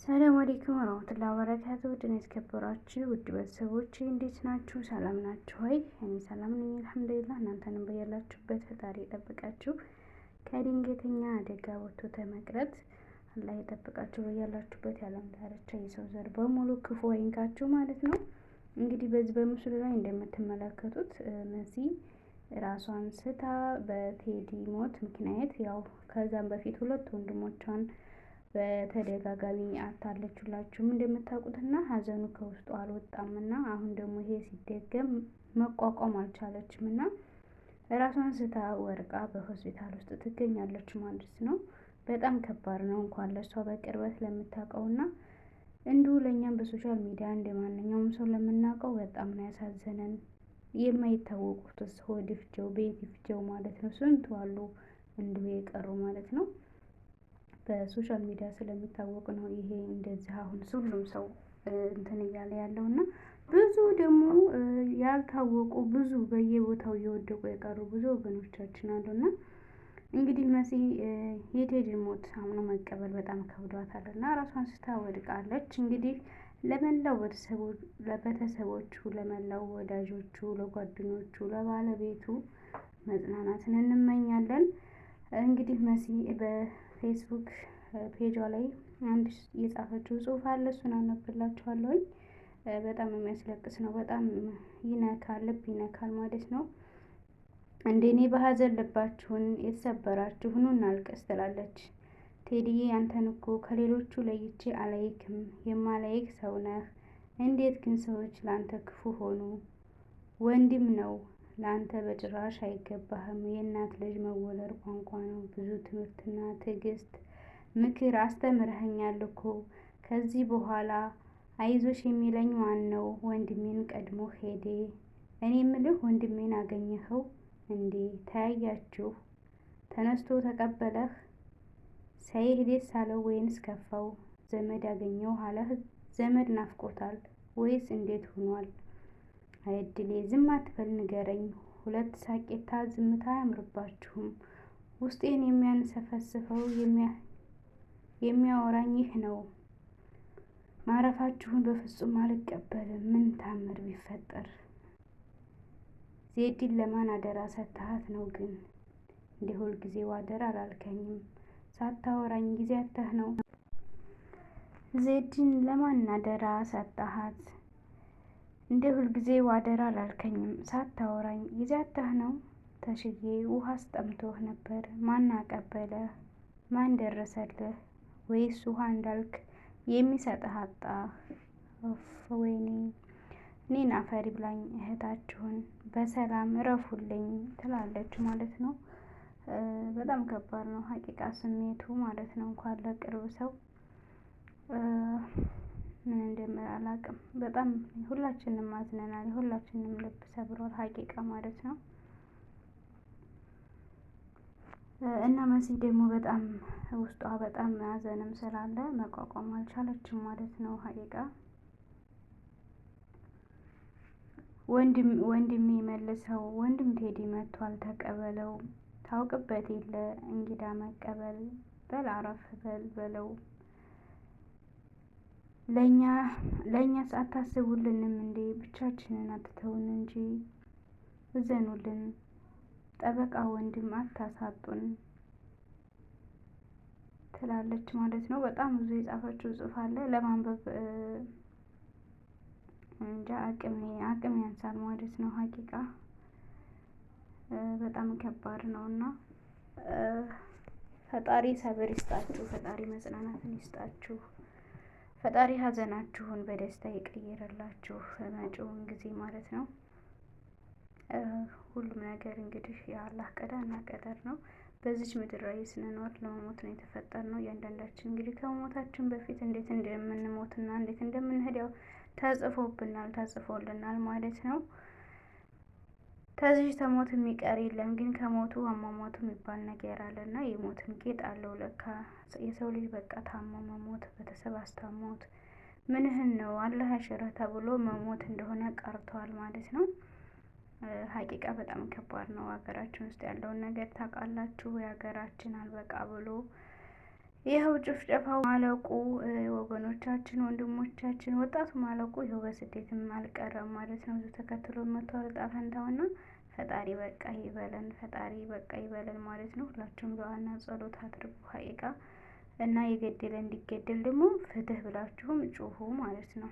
ሰላም አለይኩም ወራህመቱላሂ ወበረካቱ። ውድና የተከበራችሁ ውድ ቤተሰቦቼ እንዴት ናችሁ? ሰላም ናችሁ ወይ? እኔ ሰላም ነኝ አልሐምዱሊላህ። እናንተንም በያላችሁበት ፈጣሪ ይጠብቃችሁ። ከድንገተኛ አደጋ ወጥቶ ተመቅረት አላህ ይጠብቃችሁ። በያላችሁበት የዓለም ዳርቻ የሰው ዘር በሙሉ ክፉ አይንካችሁ ማለት ነው። እንግዲህ በዚህ በምስሉ ላይ እንደምትመለከቱት መሲ ራሷን ስታ በቴዲ ሞት ምክንያት ያው ከዛም በፊት ሁለት ወንድሞቿን በተደጋጋሚ አታለች ሁላችሁም እንደምታውቁትና ሀዘኑ ከውስጡ አልወጣምና አሁን ደግሞ ይሄ ሲደገም መቋቋም አልቻለችምና ራሷን ስታ ወርቃ በሆስፒታል ውስጥ ትገኛለች ማለት ነው። በጣም ከባድ ነው። እንኳን ለሷ በቅርበት ለምታውቀውና እንዲሁ ለእኛም በሶሻል ሚዲያ እንደማንኛውም ሰው ለምናውቀው በጣም ነው ያሳዘነን። የማይታወቁትስ ሆድ ይፍጀው ቤት ይፍጀው ማለት ነው። ስንቱ አሉ እንዲሁ የቀሩ ማለት ነው። በሶሻል ሚዲያ ስለሚታወቅ ነው ይሄ እንደዚህ አሁን ሁሉም ሰው እንትን እያለ ያለው እና ብዙ ደግሞ ያልታወቁ ብዙ በየቦታው እየወደቁ የቀሩ ብዙ ወገኖቻችን አሉና እንግዲህ መሲ የቴዲ ሞት አምኖ መቀበል በጣም ከብዷታል እና ራሷን ስታ ወድቃለች። እንግዲህ ለመላው ለቤተሰቦቹ፣ ለመላው ወዳጆቹ፣ ለጓደኞቹ፣ ለባለቤቱ መጽናናትን እንመኛለን። እንግዲህ መሲ በፌስቡክ ፔጇ ላይ አንድ የጻፈችው ጽሑፍ አለ። እሱን አነብላችኋለሁኝ። በጣም የሚያስለቅስ ነው። በጣም ይነካል፣ ልብ ይነካል ማለት ነው። እንደኔ በሀዘን ልባችሁን የተሰበራችሁ ኑ እናልቅስ ትላለች። ቴዲዬ አንተን እኮ ከሌሎቹ ለይቼ አላይክም፣ የማላይክ ሰው ነህ። እንዴት ግን ሰዎች ለአንተ ክፉ ሆኑ? ወንድም ነው ለአንተ በጭራሽ አይገባህም። የእናት ልጅ መወለድ ቋንቋ ነው። ብዙ ትምህርትና ትዕግስት ምክር አስተምረኸኛል እኮ። ከዚህ በኋላ አይዞሽ የሚለኝ ማን ነው? ወንድሜን ቀድሞ ሄዴ። እኔ ምልህ ወንድሜን አገኘኸው እንዴ? ተያያችሁ? ተነስቶ ተቀበለህ? ሳይህ ደስ አለው ወይንስ ከፋው? ዘመድ አገኘው አለህ? ዘመድ ናፍቆታል ወይስ እንዴት ሆኗል? አይድሌ ዝም አትበል ንገረኝ። ሁለት ሳቄታ ዝምታ አያምርባችሁም። ውስጤን የሚያንሰፈስፈው የሚያወራኝ ይህ ነው። ማረፋችሁን በፍጹም አልቀበልም። ምን ታምር ቢፈጠር። ዜድን ለማን አደራ ሰጥተሃት ነው ግን? እንደ ሁልጊዜው አደራ አላልከኝም። ሳታወራኝ ጊዜ አተህ ነው። ዜድን ለማን አደራ ሰጥተሃት? እንደ ሁልጊዜው አደራ አላልከኝም። ሳታወራኝ ጊዜ አተህ ነው። ተሽዬ ውሃ አስጠምቶህ ነበር። ማን አቀበለህ? ማን ደረሰልህ? ወይስ ውሃ እንዳልክ የሚሰጥህ አጣህ? ወይኔ እኔን አፈሪ ብላኝ እህታችሁን በሰላም እረፉልኝ ትላለች ማለት ነው። በጣም ከባድ ነው ሀቂቃ ስሜቱ ማለት ነው። እንኳን ለቅርብ ሰው ምን እንደምል አላውቅም። በጣም ሁላችንም አዝነናል። ሁላችንም ልብ ሰብሯል ሀቂቃ ማለት ነው። እና መሲ ደግሞ በጣም ውስጧ በጣም ሀዘንም ስላለ መቋቋም አልቻለችም ማለት ነው ሀቂቃ። ወንድሜ መልሰው፣ ወንድም ቴዲ መጥቷል ተቀበለው። ታውቅበት የለ እንግዳ መቀበል። በል አረፍ በል በለው። ለእኛስ አታስቡልንም እንዴ? ብቻችንን አትተውን እንጂ እዘኑልን። ጠበቃ ወንድም አታሳጡን ትላለች ማለት ነው። በጣም ብዙ የጻፈችው ጽሑፍ አለ። ለማንበብ እንጃ አቅም ያንሳል ማለት ነው ሀቂቃ። በጣም ከባድ ነው እና ፈጣሪ ሰብር ይስጣችሁ። ፈጣሪ መጽናናትን ይስጣችሁ። ፈጣሪ ሀዘናችሁን በደስታ ይቀይርላችሁ መጪውን ጊዜ ማለት ነው። ሁሉም ነገር እንግዲህ የአላህ ቀዳና ቀደር ነው። በዚች ምድር ላይ ስንኖር ለመሞት ነው የተፈጠርነው። እያንዳንዳችን እንግዲህ ከመሞታችን በፊት እንዴት እንደምንሞትና እንዴት እንደምንሄድ ያው ተጽፎልናል ማለት ነው። ከዚህ ተሞት የሚቀር የለም። ግን ከሞቱ አሟሟቱ የሚባል ነገር አለና የሞትን ጌጥ አለው ለካ። የሰው ልጅ በቃ ታሞ መሞት፣ ቤተሰብ አስታሞት ምንህን ነው አላህ ያሽረህ ተብሎ መሞት እንደሆነ ቀርቷል ማለት ነው። ሀቂቃ በጣም ከባድ ነው። ሀገራችን ውስጥ ያለውን ነገር ታውቃላችሁ። የሀገራችን አልበቃ ብሎ ይኸው ጭፍጨፋው ማለቁ ወገኖቻችን፣ ወንድሞቻችን፣ ወጣቱ ማለቁ ይኸው በስደትም አልቀረም ማለት ነው። ብዙ ተከትሎ መጥቷል ዕጣ ፈንታውና ፈጣሪ በቃ ይበለን፣ ፈጣሪ በቃ ይበለን ማለት ነው። ሁላችሁም ዱዓና ጸሎት አድርጉ ሀቂቃ እና የገደለ እንዲገደል ደግሞ ፍትህ ብላችሁም ጩሁ ማለት ነው።